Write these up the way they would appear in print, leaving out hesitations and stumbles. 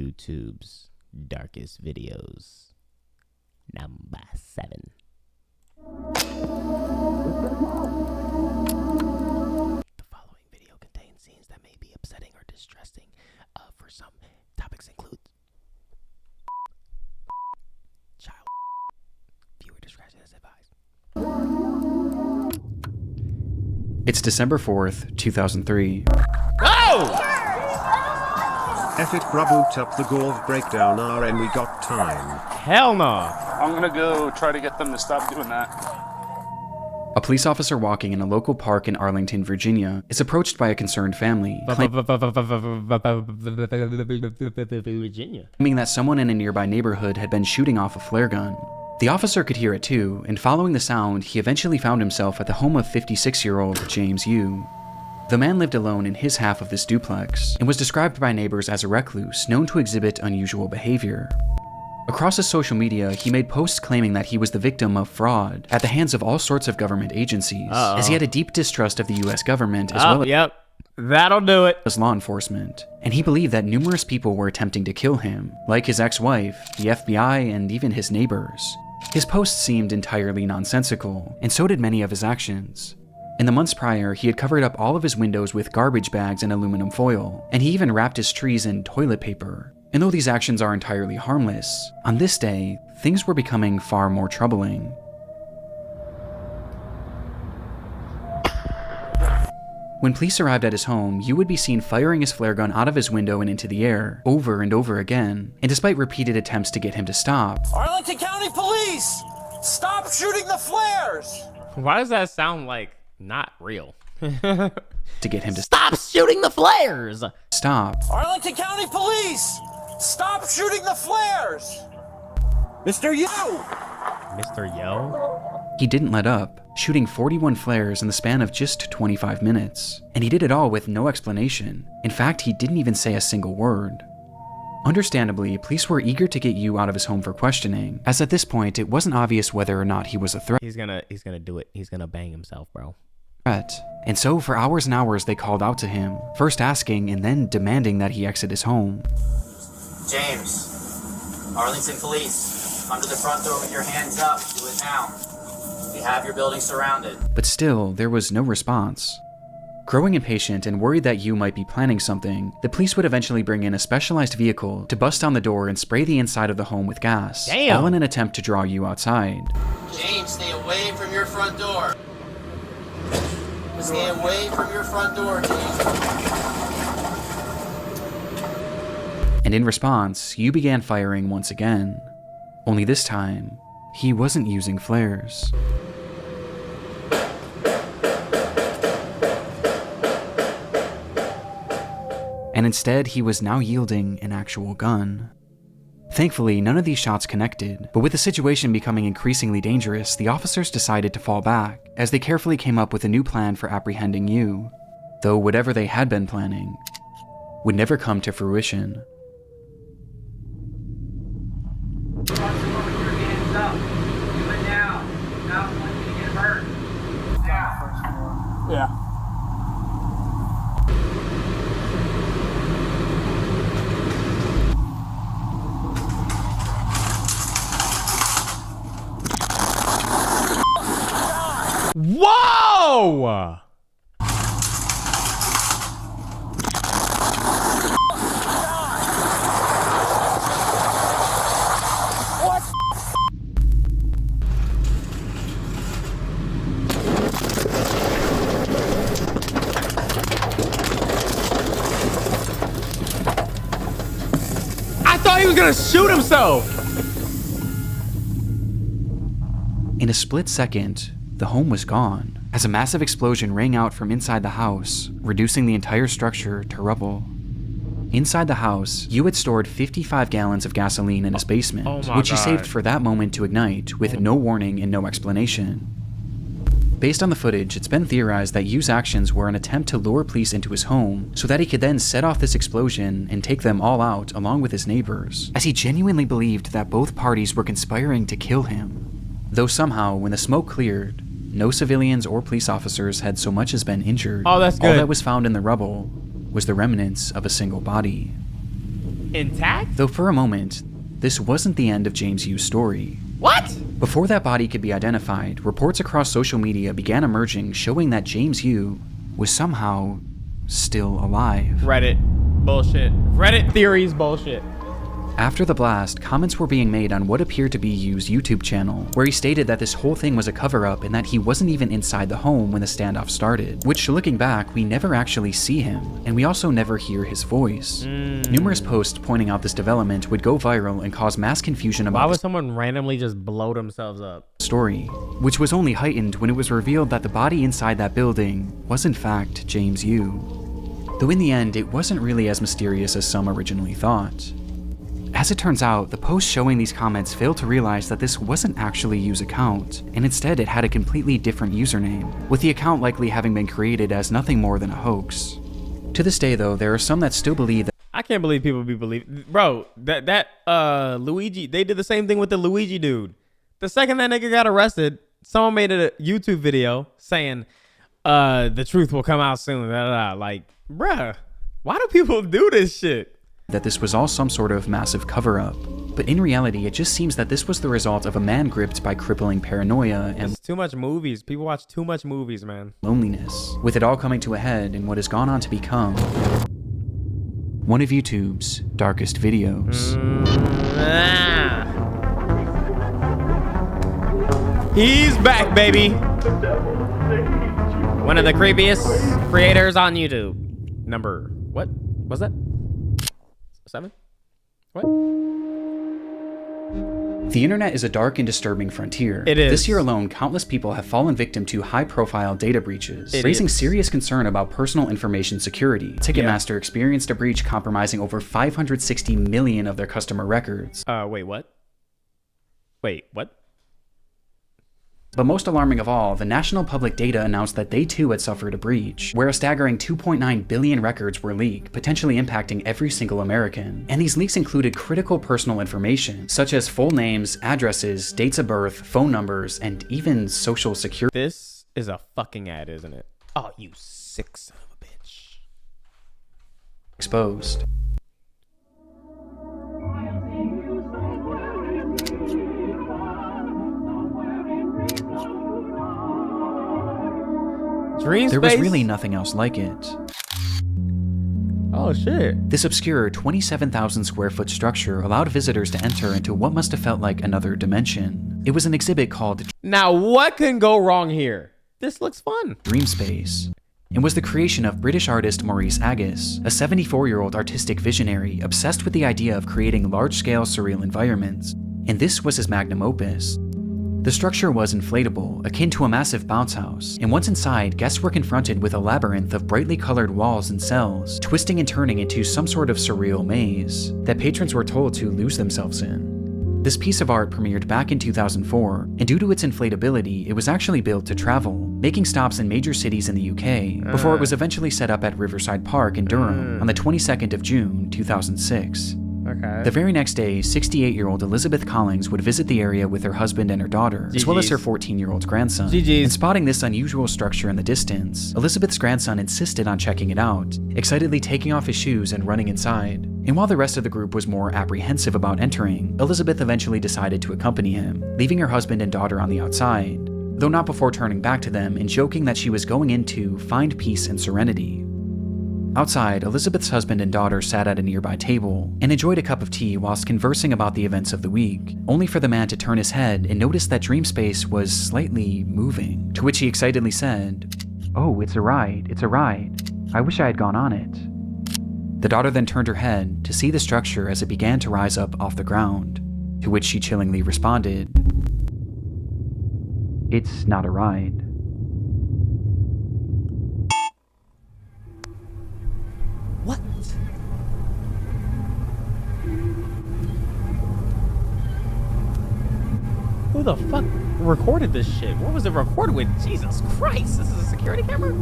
YouTube's darkest videos. Number 7. The following video contains scenes that may be upsetting or distressing. For some, topics include child. Viewer discretion is advised. It's December 4th, 2003. Oh! F it, bruh, boot up the golf breakdown RN, we got time. Hell no! I'm gonna go try to get them to stop doing that. A police officer walking in a local park in Arlington, Virginia, is approached by a concerned family, Virginia. claiming that someone in a nearby neighborhood had been shooting off a flare gun. The officer could hear it too, and following the sound, he eventually found himself at the home of 56-year-old James Yu. The man lived alone in his half of this duplex, and was described by neighbors as a recluse known to exhibit unusual behavior. Across his social media, he made posts claiming that he was the victim of fraud at the hands of all sorts of government agencies, as he had a deep distrust of the US government as well Yep, that'll do it. as law enforcement, and he believed that numerous people were attempting to kill him, like his ex-wife, the FBI, and even his neighbors. His posts seemed entirely nonsensical, and so did many of his actions. In the months prior, he had covered up all of his windows with garbage bags and aluminum foil, and he even wrapped his trees in toilet paper. And though these actions are entirely harmless, on this day, things were becoming far more troubling. When police arrived at his home, Yu would be seen firing his flare gun out of his window and into the air, over and over again, and despite repeated attempts to get him to stop, Arlington County Police! Stop shooting the flares! Why does that sound like not real? to get him to Stop shooting the flares! stop, Arlington County Police! Stop shooting the flares! Mr. Yu! Mr. Yo? he didn't let up, shooting 41 flares in the span of just 25 minutes. And he did it all with no explanation. In fact, he didn't even say a single word. Understandably, police were eager to get Yu out of his home for questioning, as at this point, it wasn't obvious whether or not he was a threat. He's gonna do it. He's gonna bang himself, bro. And so for hours and hours they called out to him, first asking and then demanding that he exit his home. James, Arlington Police, come to the front door with your hands up. Do it now. We have your building surrounded. But still, there was no response. Growing impatient and worried that Yu might be planning something, the police would eventually bring in a specialized vehicle to bust down the door and spray the inside of the home with gas, Damn. all in an attempt to draw Yu outside. James, stay away from your front door. Stay away from your front door, James. And in response, Yu began firing once again. Only this time, he wasn't using flares. And instead, he was now yielding an actual gun. Thankfully, none of these shots connected, but with the situation becoming increasingly dangerous, the officers decided to fall back, as they carefully came up with a new plan for apprehending Yu, though whatever they had been planning would never come to fruition. Yeah. Whoa! I thought he was gonna shoot himself! In a split second, the home was gone, as a massive explosion rang out from inside the house, reducing the entire structure to rubble. Inside the house, Yu had stored 55 gallons of gasoline in his basement, which he saved for that moment to ignite with no warning and no explanation. Based on the footage, it's been theorized that Yu's actions were an attempt to lure police into his home so that he could then set off this explosion and take them all out along with his neighbors, as he genuinely believed that both parties were conspiring to kill him. Though somehow, when the smoke cleared, no civilians or police officers had so much as been injured. Oh, that's good. All that was found in the rubble was the remnants of a single body. intact? Though for a moment, this wasn't the end of James Yu's story. What? Before that body could be identified, reports across social media began emerging showing that James Yu was somehow still alive. Reddit bullshit. Reddit theories bullshit. After the blast, comments were being made on what appeared to be Yu's YouTube channel, where he stated that this whole thing was a cover-up and that he wasn't even inside the home when the standoff started, which looking back, we never actually see him, and we also never hear his voice. Numerous posts pointing out this development would go viral and cause mass confusion about Why would someone randomly just blow themselves up? the story, which was only heightened when it was revealed that the body inside that building was in fact James Yu. Though in the end, it wasn't really as mysterious as some originally thought. As it turns out, the post showing these comments failed to realize that this wasn't actually Yu's account, and instead it had a completely different username, with the account likely having been created as nothing more than a hoax. To this day though, there are some that still believe that I can't believe people bro, that Luigi, they did the same thing with the Luigi dude. The second that nigga got arrested, someone made a YouTube video saying, the truth will come out soon. Like, bruh, why do people do this shit? that this was all some sort of massive cover-up. But in reality, it just seems that this was the result of a man gripped by crippling paranoia and It's too much movies. People watch too much movies, man. loneliness, with it all coming to a head in what has gone on to become one of YouTube's darkest videos. He's back, baby. One of the creepiest creators on YouTube. Number, what was that? 7? What? The internet is a dark and disturbing frontier. It is. This year alone, countless people have fallen victim to high-profile data breaches, It raising is. serious concern about personal information security. Ticketmaster experienced a breach compromising over 560 million of their customer records. Wait, what? Wait, what? But most alarming of all, the National Public Data announced that they too had suffered a breach, where a staggering 2.9 billion records were leaked, potentially impacting every single American. And these leaks included critical personal information, such as full names, addresses, dates of birth, phone numbers, and even social security. This is a fucking ad, isn't it? Oh, you sick son of a bitch. Exposed. Dreamspace? There was really nothing else like it. Oh, shit. This obscure 27,000 square foot structure allowed visitors to enter into what must have felt like another dimension. It was an exhibit called Now, what can go wrong here? This looks fun. Dreamspace, and was the creation of British artist Maurice Agus, a 74-year-old artistic visionary obsessed with the idea of creating large-scale surreal environments, and this was his magnum opus. The structure was inflatable, akin to a massive bounce house, and once inside, guests were confronted with a labyrinth of brightly colored walls and cells, twisting and turning into some sort of surreal maze that patrons were told to lose themselves in. This piece of art premiered back in 2004, and due to its inflatability, it was actually built to travel, making stops in major cities in the UK, before it was eventually set up at Riverside Park in Durham on the 22nd of June, 2006. Okay. The very next day, 68-year-old Elizabeth Collins would visit the area with her husband and her daughter, as well as her 14-year-old grandson. GG's. And spotting this unusual structure in the distance, Elizabeth's grandson insisted on checking it out, excitedly taking off his shoes and running inside. And while the rest of the group was more apprehensive about entering, Elizabeth eventually decided to accompany him, leaving her husband and daughter on the outside, though not before turning back to them and joking that she was going in to find peace and serenity. Outside, Elizabeth's husband and daughter sat at a nearby table and enjoyed a cup of tea whilst conversing about the events of the week, only for the man to turn his head and notice that Dreamspace was slightly moving, to which he excitedly said, "Oh, it's a ride, I wish I had gone on it." The daughter then turned her head to see the structure as it began to rise up off the ground, to which she chillingly responded, "It's not a ride." What? Who the fuck recorded this shit? What was it recorded with? Jesus Christ, this is a security camera?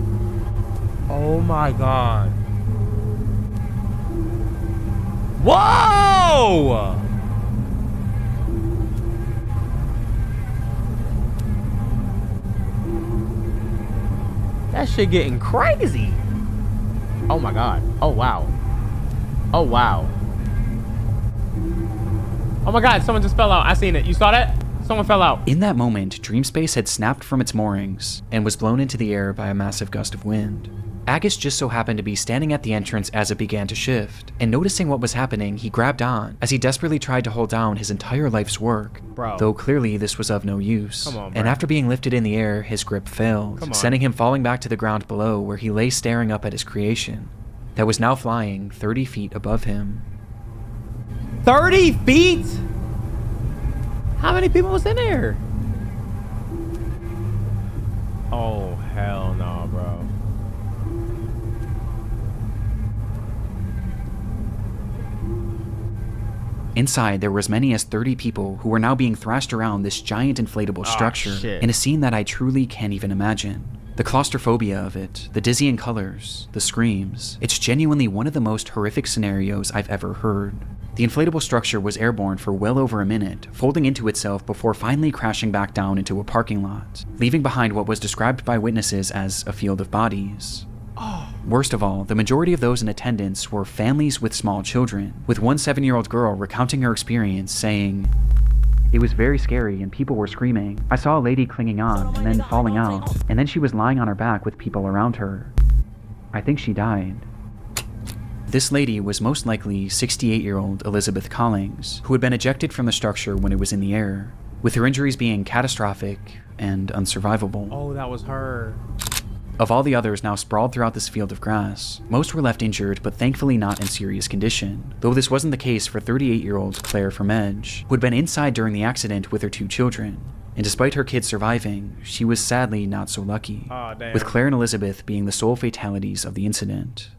Oh my god. Whoa! That shit getting crazy. Oh my god. Oh wow. Oh wow. Oh my God, someone just fell out. I seen it. You saw that? Someone fell out. In that moment, Dreamspace had snapped from its moorings and was blown into the air by a massive gust of wind. Agus just so happened to be standing at the entrance as it began to shift, and noticing what was happening, he grabbed on as he desperately tried to hold down his entire life's work. Bro. Though clearly this was of no use. Come on, bro. And after being lifted in the air, his grip failed, sending him falling back to the ground below, where he lay staring up at his creation that was now flying 30 feet above him. 30 feet? How many people was in there? Oh, hell no, bro. Inside, there were as many as 30 people who were now being thrashed around this giant inflatable structure shit. in a scene that I truly can't even imagine. The claustrophobia of it, the dizzying colors, the screams, it's genuinely one of the most horrific scenarios I've ever heard. The inflatable structure was airborne for well over a minute, folding into itself before finally crashing back down into a parking lot, leaving behind what was described by witnesses as a field of bodies. Worst of all, the majority of those in attendance were families with small children, with one 7-year-old girl recounting her experience saying, "It was very scary and people were screaming. I saw a lady clinging on and then falling out, and then she was lying on her back with people around her. I think she died." This lady was most likely 68-year-old Elizabeth Collins, who had been ejected from the structure when it was in the air, with her injuries being catastrophic and unsurvivable. Oh, that was her. Of all the others now sprawled throughout this field of grass, most were left injured but thankfully not in serious condition, though this wasn't the case for 38-year-old Claire Vermege, who had been inside during the accident with her 2 children. And despite her kids surviving, she was sadly not so lucky, with Claire and Elizabeth being the sole fatalities of the incident.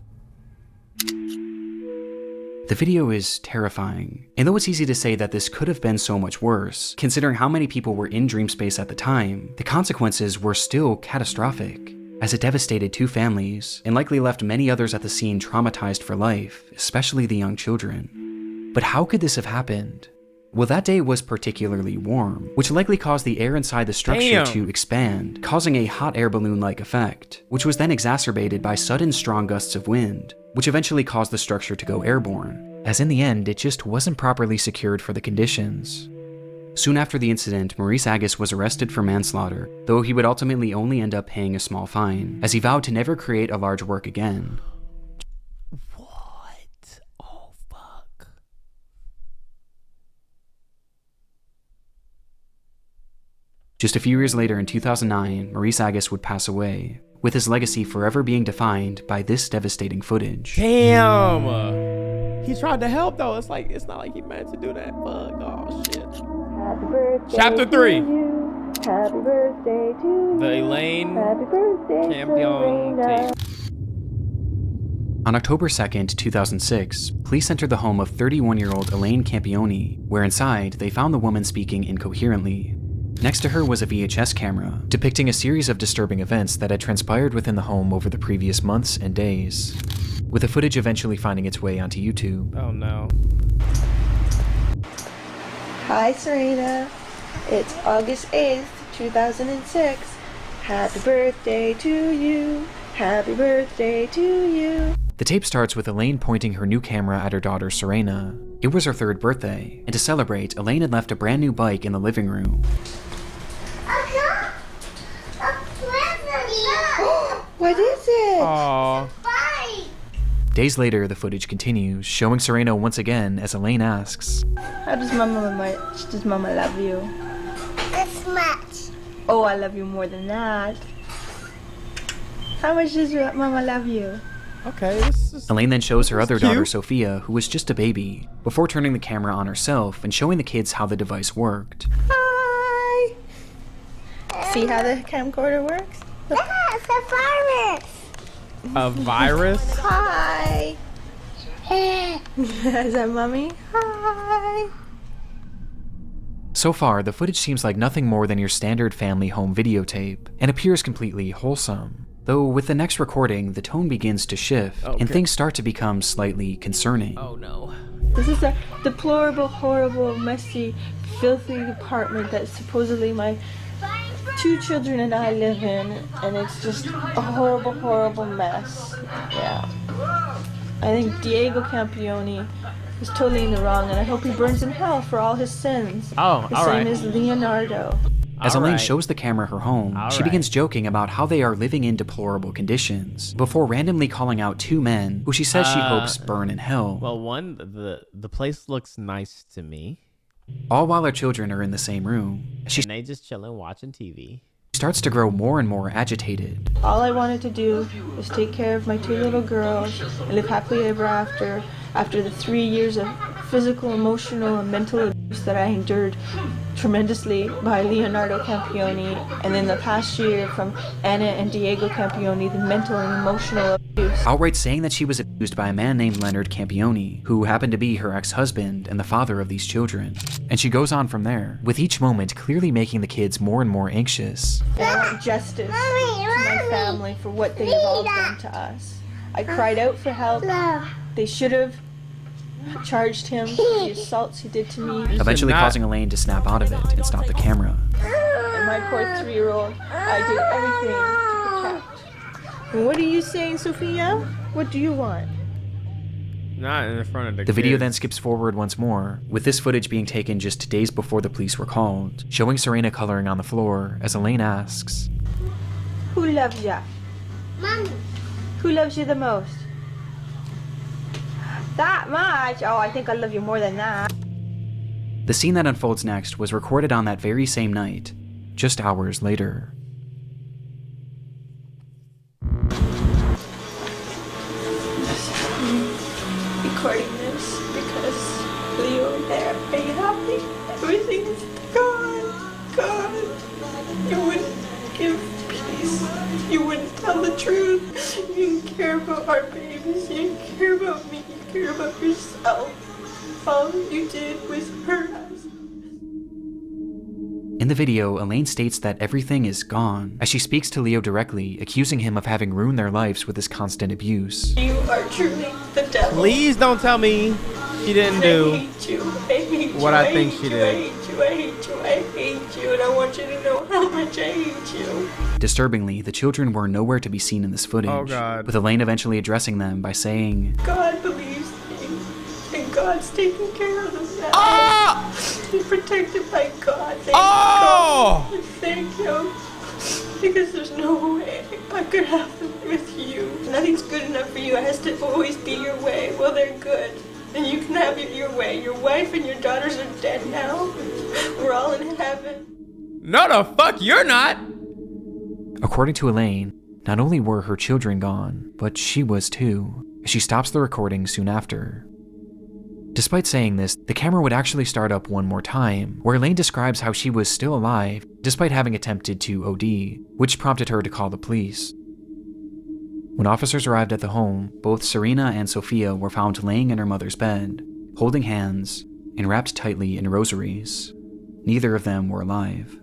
The video is terrifying, and though it's easy to say that this could have been so much worse, considering how many people were in Dreamspace at the time, the consequences were still catastrophic, as it devastated 2 families, and likely left many others at the scene traumatized for life, especially the young children. But how could this have happened? Well, that day was particularly warm, which likely caused the air inside the structure to expand, causing a hot air balloon-like effect, which was then exacerbated by sudden strong gusts of wind, which eventually caused the structure to go airborne, as in the end, it just wasn't properly secured for the conditions. Soon after the incident, Maurice Agus was arrested for manslaughter, though he would ultimately only end up paying a small fine, as he vowed to never create a large work again. What? Oh, fuck. Just a few years later in 2009, Maurice Agus would pass away, with his legacy forever being defined by this devastating footage. Damn. He tried to help though. It's not like he meant to do that. Fuck. Oh shit. Happy birthday Chapter 3. to you. Happy birthday to you. The Elaine Happy birthday, Campione Serena. tape. On October 2nd, 2006, police entered the home of 31-year-old Elaine Campione, where inside they found the woman speaking incoherently. Next to her was a VHS camera, depicting a series of disturbing events that had transpired within the home over the previous months and days, with the footage eventually finding its way onto YouTube. Oh no. Hi, Serena. It's August 8th, 2006. Happy birthday to you. Happy birthday to you. The tape starts with Elaine pointing her new camera at her daughter Serena. It was her 3rd birthday, and to celebrate, Elaine had left a brand new bike in the living room. What is it? Aww. Days later, the footage continues, showing Serena once again as Elaine asks, How does Mama love you? This much. Oh, I love you more than that. How much does Mama love you? Okay, this is Elaine then shows her other cute. daughter Sophia, who was just a baby, before turning the camera on herself and showing the kids how the device worked. Hi. See how the camcorder works? That's a virus. a virus. Hi. Is that Mommy? Hi. So far, the footage seems like nothing more than your standard family home videotape, and appears completely wholesome. Though with the next recording, the tone begins to shift, and things start to become slightly concerning. Oh no. This is a deplorable, horrible, messy, filthy apartment that supposedly my 2 children and I live in, and it's just a horrible, horrible mess. Yeah. I think Diego Campione is totally in the wrong, and I hope he burns in hell for all his sins. Oh, the all same right. as Leonardo. As All Elaine right. shows the camera her home, All she right. begins joking about how they are living in deplorable conditions, before randomly calling out 2 men who she says she hopes burn in hell, Well, one, the place looks nice to me. all while her children are in the same room. She And they just chilling, watching TV. starts to grow more and more agitated. All I wanted to do was take care of my 2 little girls and live happily ever after the 3 years of physical, emotional, and mental abuse that I endured tremendously by Leonardo Campione, and then the past year from Anna and Diego Campione, the mental and emotional abuse. Outright saying that she was abused by a man named Leonard Campione, who happened to be her ex-husband and the father of these children. And she goes on from there, with each moment clearly making the kids more and more anxious. And I want justice to my family for what they have all done to us. I cried out for help. They should have charged him for the assaults he did to me. Eventually not- causing Elaine to snap out of it and stop the camera. And my poor 3-year-old, I did everything to protect. And what are you saying, Sophia? What do you want? Not in front of the The video kids. then skips forward once more, with this footage being taken just days before the police were called, showing Serena coloring on the floor as Elaine asks, Who loves ya? Mommy. Who loves you the most? That much? Oh, I think I love you more than that. The scene that unfolds next was recorded on that very same night, just hours later. Recording this because Leo and there, are you happy? Everything's gone. You wouldn't give peace. You wouldn't tell the truth. You didn't care about our babies. You didn't care about me. You cared about yourself. All you did was hurt us. In the video, Elaine states that everything is gone, as she speaks to Leo directly, accusing him of having ruined their lives with his constant abuse. You are truly the devil. Please don't tell me she didn't I do hate you. I hate what you. I think hate she you. did. I hate you. I hate you. I hate you. And I want you to know how much I hate you. Disturbingly, the children were nowhere to be seen in this footage, Oh, God. with Elaine eventually addressing them by saying, God believes me. And God's taking care of them now. Oh! You're protected by God. Thank Oh! God. Thank you. Because there's no way I could have them with you. Nothing's good enough for you. It has to always be your way. Well, they're good. And you can have it your way. Your wife and your daughters are dead now. We're all in heaven. No, the fuck you're not. According to Elaine, not only were her children gone, but she was too. She stops the recording soon after. Despite saying this, the camera would actually start up one more time, where Elaine describes how she was still alive, despite having attempted to OD, which prompted her to call the police. When officers arrived at the home, both Serena and Sophia were found laying in her mother's bed, holding hands, and wrapped tightly in rosaries. Neither of them were alive.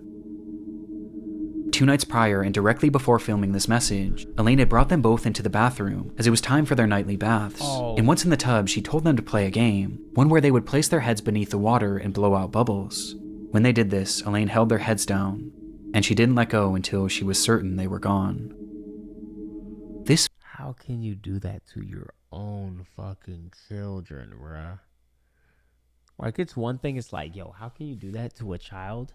2 nights prior, and directly before filming this message, Elaine had brought them both into the bathroom, as it was time for their nightly baths. Oh. And once in the tub, she told them to play a game, one where they would place their heads beneath the water and blow out bubbles. When they did this, Elaine held their heads down, and she didn't let go until she was certain they were gone. This How can you do that to your own fucking children, bruh? Like, it's one thing, it's like, yo, how can you do that to a child?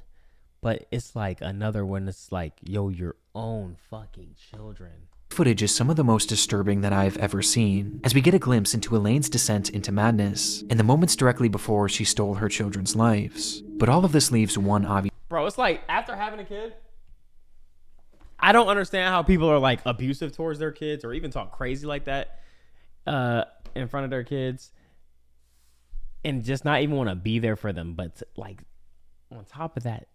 But it's like another one, it's like, yo, your own fucking children. footage is some of the most disturbing that I've ever seen, as we get a glimpse into Elaine's descent into madness in the moments directly before she stole her children's lives. But all of this leaves one obvious Bro, it's like, after having a kid, I don't understand how people are like abusive towards their kids or even talk crazy like that in front of their kids and just not even want to be there for them. But like, on top of that,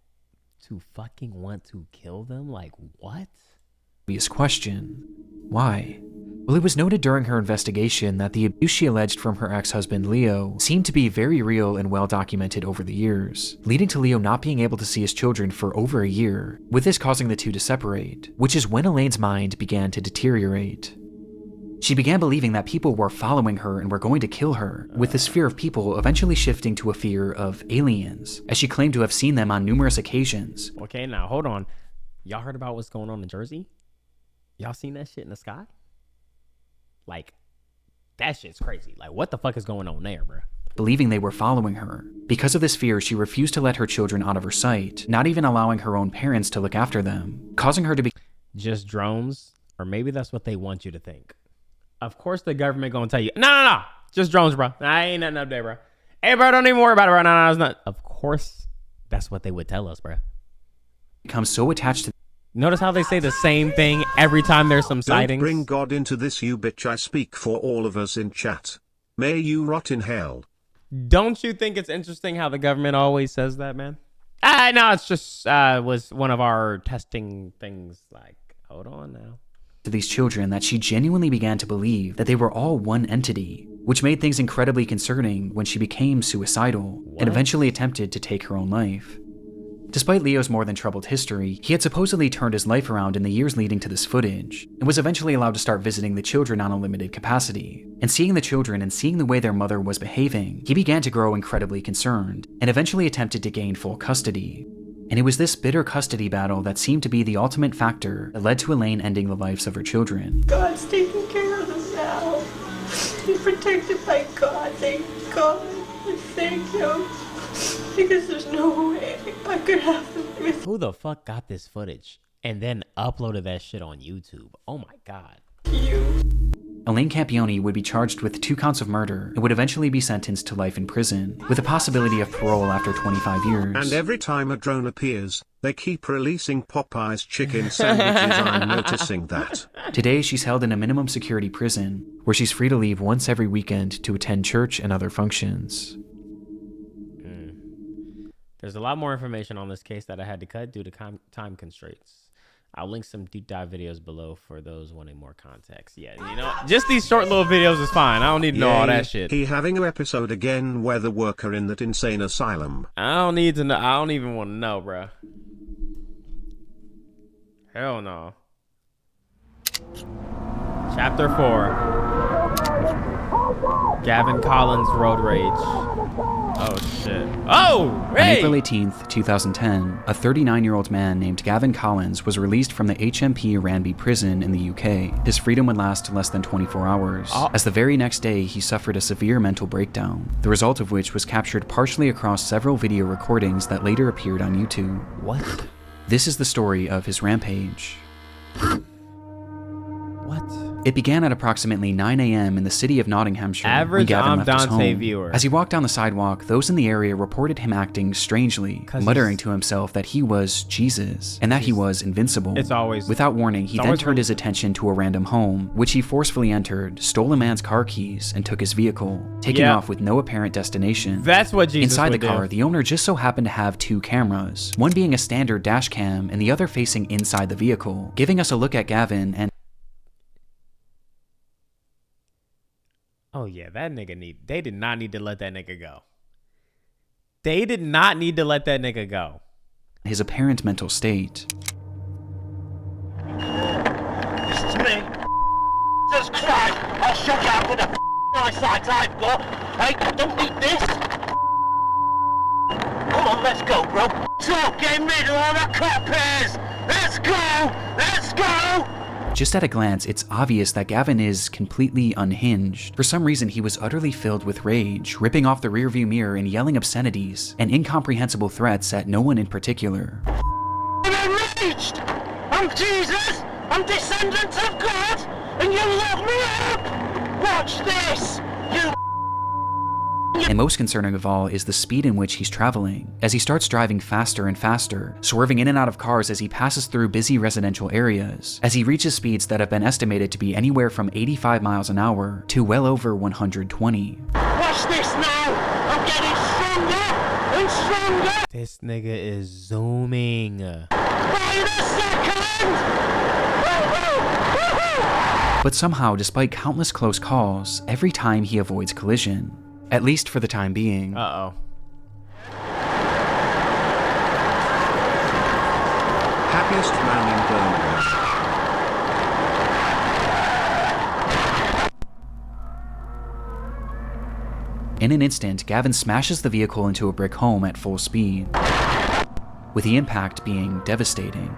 to fucking want to kill them? Like, what? question. Why? Well, it was noted during her investigation that the abuse she alleged from her ex-husband Leo seemed to be very real and well documented over the years, leading to Leo not being able to see his children for over a year, with this causing the two to separate, which is when Elaine's mind began to deteriorate. She began believing that people were following her and were going to kill her, with this fear of people eventually shifting to a fear of aliens, as she claimed to have seen them on numerous occasions. Okay, now hold on. Y'all heard about what's going on in Jersey? Y'all seen that shit in the sky? Like, that shit's crazy. Like, what the fuck is going on there, bro? believing they were following her. Because of this fear, she refused to let her children out of her sight, not even allowing her own parents to look after them, causing her to be just drones, or maybe that's what they want you to think. Of course the government gonna tell you, no, just drones, bro. I ain't nothing up there, bro. Hey, bro, don't even worry about it, bro. No, it's not. Of course, that's what they would tell us, bro. become so attached to. Notice how they say the same thing every time there's some sightings? Don't bring God into this, you bitch. I speak for all of us in chat. May you rot in hell. Don't you think it's interesting how the government always says that, man? No, it's just was one of our testing things. Like, hold on now. To these children that she genuinely began to believe that they were all one entity, which made things incredibly concerning when she became suicidal and eventually attempted to take her own life. Despite Leo's more than troubled history, he had supposedly turned his life around in the years leading to this footage, and was eventually allowed to start visiting the children on a limited capacity. And seeing the children and seeing the way their mother was behaving, he began to grow incredibly concerned, and eventually attempted to gain full custody. And it was this bitter custody battle that seemed to be the ultimate factor that led to Elaine ending the lives of her children. God's taking care of them now. He's protected by God. Thank God. Thank Him. Because there's no way I could have them with. Who the fuck got this footage and then uploaded that shit on YouTube? Oh my God. You. Elaine Campione would be charged with 2 counts of murder and would eventually be sentenced to life in prison, with a possibility of parole after 25 years. And every time a drone appears, they keep releasing Popeye's chicken sandwiches. I'm noticing that. Today, she's held in a minimum security prison, where she's free to leave once every weekend to attend church and other functions. There's a lot more information on this case that I had to cut due to time constraints. I'll link some deep dive videos below for those wanting more context. Yeah, you know, just these short little videos is fine. I don't need to know all that shit. He having an episode again where the worker in that insane asylum. I don't need to know. I don't even want to know, bruh. Hell no. Chapter 4. Gavin Collins road rage. Oh shit. Oh, hey! On April 18th, 2010, a 39-year-old man named Gavin Collins was released from the HMP Ranby prison in the UK. His freedom would last less than 24 hours, as the very next day he suffered a severe mental breakdown, the result of which was captured partially across several video recordings that later appeared on YouTube. What? This is the story of his rampage. What? It began at approximately 9 a.m. in the city of Nottinghamshire. Average when Gavin left his ImDontai home. viewer. As he walked down the sidewalk, those in the area reported him acting strangely, muttering to himself that he was Jesus and that he was invincible. It's always. Without warning, he then turned his attention to a random home, which he forcefully entered, stole a man's car keys, and took his vehicle, taking off with no apparent destination. That's what Jesus Inside would the car, do. the owner just so happened to have 2 cameras, one being a standard dash cam and the other facing inside the vehicle, giving us a look at Gavin and Oh yeah, that nigga they did not need to let that nigga go. They did not need to let that nigga go. his apparent mental state. This is me. Jesus Christ! I'll show you how good a eyesight I've got. Hey, don't need this. Come on, let's go, bro. So, get rid of all the crap hairs. Let's go! Let's go! Just at a glance, it's obvious that Gavin is completely unhinged. For some reason, he was utterly filled with rage, ripping off the rearview mirror and yelling obscenities and incomprehensible threats at no one in particular. I'm enraged! I'm Jesus! I'm descendant of God! And you lock me up! Watch this! You And most concerning of all is the speed in which he's traveling, as he starts driving faster and faster, swerving in and out of cars as he passes through busy residential areas, as he reaches speeds that have been estimated to be anywhere from 85 miles an hour to well over 120. watch this now! I'm getting stronger and stronger! This nigga is zooming. By the second! Woo-hoo! Woo-hoo! But somehow, despite countless close calls, every time he avoids collision. At least for the time being. Uh-oh. Happiest man in Birmingham. In an instant, Gavin smashes the vehicle into a brick home at full speed, with the impact being devastating.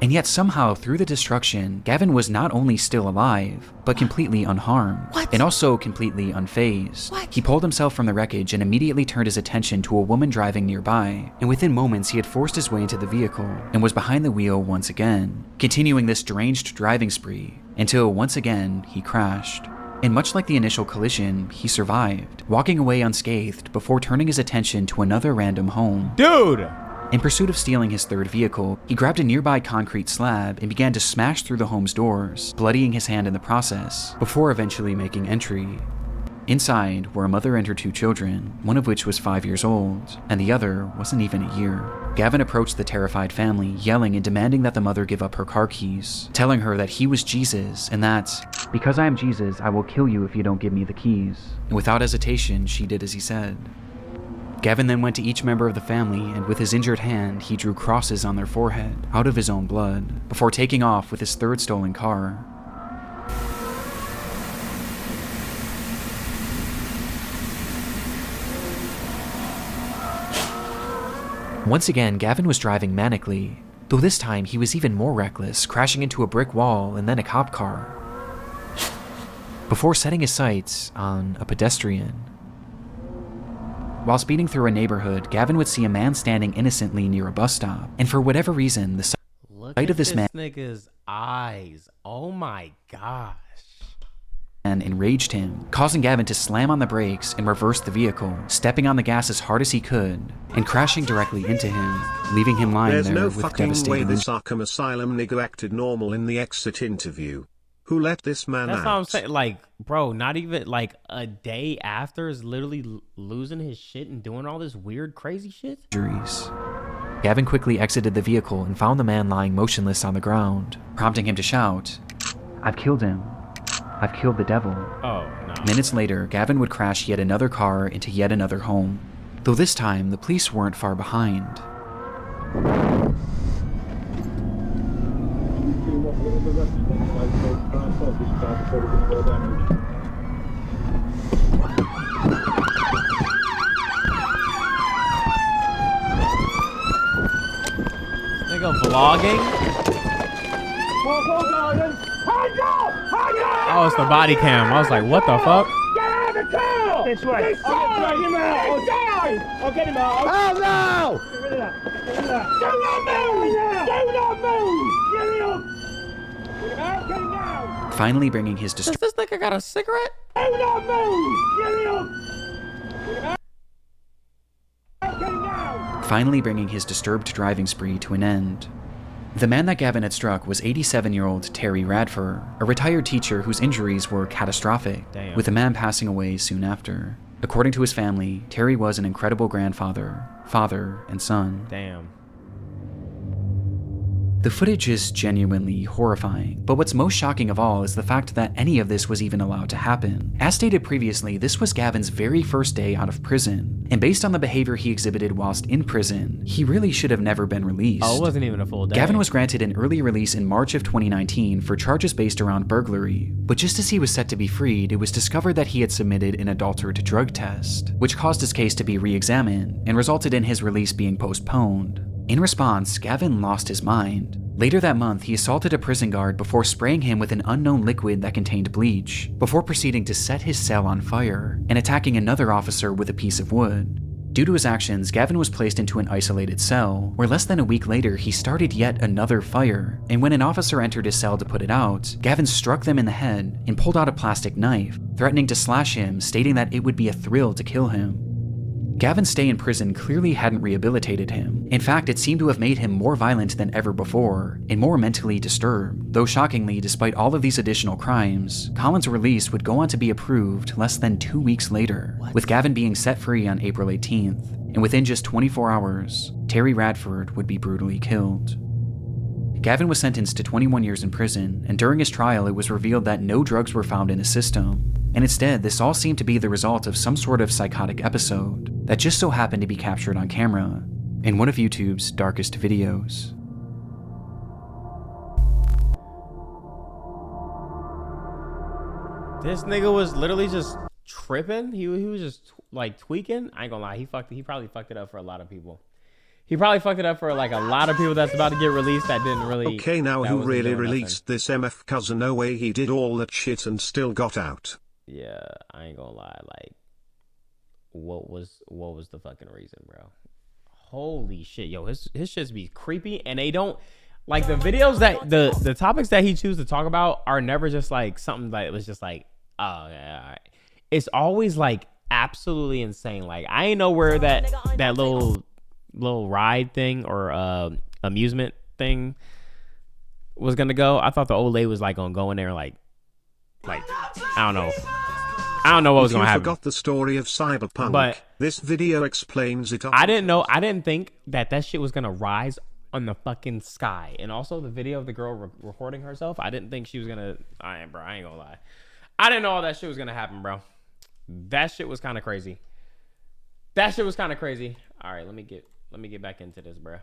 And yet somehow through the destruction, Gavin was not only still alive, but completely unharmed. And also completely unfazed. He pulled himself from the wreckage and immediately turned his attention to a woman driving nearby. And within moments, he had forced his way into the vehicle and was behind the wheel once again, continuing this deranged driving spree until once again he crashed. And much like the initial collision, he survived, walking away unscathed before turning his attention to another random home. Dude! In pursuit of stealing his third vehicle, he grabbed a nearby concrete slab and began to smash through the home's doors, bloodying his hand in the process, before eventually making entry. Inside were a mother and her 2 children, one of which was 5 years old, and the other wasn't even a year. Gavin approached the terrified family, yelling and demanding that the mother give up her car keys, telling her that he was Jesus and that, "Because I am Jesus, I will kill you if you don't give me the keys." And without hesitation, she did as he said. Gavin then went to each member of the family, and with his injured hand, he drew crosses on their forehead, out of his own blood, before taking off with his third stolen car. Once again, Gavin was driving manically, though this time he was even more reckless, crashing into a brick wall and then a cop car, before setting his sights on a pedestrian. While speeding through a neighborhood, Gavin would see a man standing innocently near a bus stop, and for whatever reason, the sight of this man nigga's eyes. Oh my gosh. Enraged him, causing Gavin to slam on the brakes and reverse the vehicle, stepping on the gas as hard as he could, and crashing directly into him, leaving him lying There's there no with fucking way devastating this Arkham Asylum nigga acted normal in the exit interview. Who let this man That's out? what I'm saying. Like, bro, not even like a day after is literally losing his shit and doing all this weird, crazy shit. injuries. Gavin quickly exited the vehicle and found the man lying motionless on the ground, prompting him to shout, "I've killed him. I've killed the devil." Oh, no. Minutes later, Gavin would crash yet another car into yet another home, though this time the police weren't far behind. Nigga vlogging? Oh, it's the body cam. I was like, what the fuck? Get out of the car! This way. This I'll get him out. I'll get him out. Oh no! Get rid of that. Get rid of that. Do not move! Do not move! Get him up! Get him down! Finally bringing his Does this nigga got a cigarette? Do not move! Get him up! Get him out! Get him down! finally bringing his disturbed driving spree to an end. The man that Gavin had struck was 87-year-old Terry Radford, a retired teacher whose injuries were catastrophic, with the man passing away soon after. According to his family, Terry was an incredible grandfather, father, and son. Damn. The footage is genuinely horrifying, but what's most shocking of all is the fact that any of this was even allowed to happen. As stated previously, this was Gavin's very first day out of prison, and based on the behavior he exhibited whilst in prison, he really should have never been released. Oh, it wasn't even a full day. Gavin was granted an early release in March of 2019 for charges based around burglary, but just as he was set to be freed, it was discovered that he had submitted an adulterated drug test, which caused his case to be re-examined and resulted in his release being postponed. In response, Gavin lost his mind. Later that month, he assaulted a prison guard before spraying him with an unknown liquid that contained bleach, before proceeding to set his cell on fire and attacking another officer with a piece of wood. Due to his actions, Gavin was placed into an isolated cell, where less than a week later he started yet another fire, and when an officer entered his cell to put it out, Gavin struck them in the head and pulled out a plastic knife, threatening to slash him, stating that it would be a thrill to kill him. Gavin's stay in prison clearly hadn't rehabilitated him. In fact, it seemed to have made him more violent than ever before, and more mentally disturbed. Though shockingly, despite all of these additional crimes, Collins' release would go on to be approved less than 2 weeks later, with Gavin being set free on April 18th, and within just 24 hours, Terry Radford would be brutally killed. Gavin was sentenced to 21 years in prison, and during his trial it was revealed that no drugs were found in his system, and instead this all seemed to be the result of some sort of psychotic episode that just so happened to be captured on camera in one of YouTube's darkest videos. This nigga was literally just tripping. He was just like tweaking. I ain't gonna lie, he probably fucked it up for a lot of people. He probably fucked it up for like a lot of people that's about to get released that didn't really. Okay, now that who wasn't really doing released this MF? Cause no way he did all that shit and still got out. nothing. Yeah, I ain't gonna lie. Like, what was the fucking reason, bro? Holy shit, yo, his shits be creepy, and they don't like the videos that the topics that he chooses to talk about are never just like something that was just like, oh yeah, all right. It's always like absolutely insane. Like I ain't know where that little ride thing or amusement thing was gonna go. I thought the old lady was like gonna go in there like I don't know what was gonna happen. You forgot the story of Cyberpunk, but this video explains it all. I didn't think that shit was gonna rise on the fucking sky. And also the video of the girl recording herself, I didn't think she was gonna. I ain't gonna lie. I didn't know all that shit was gonna happen, bro. That shit was kind of crazy. All right, let me get back into this, bro.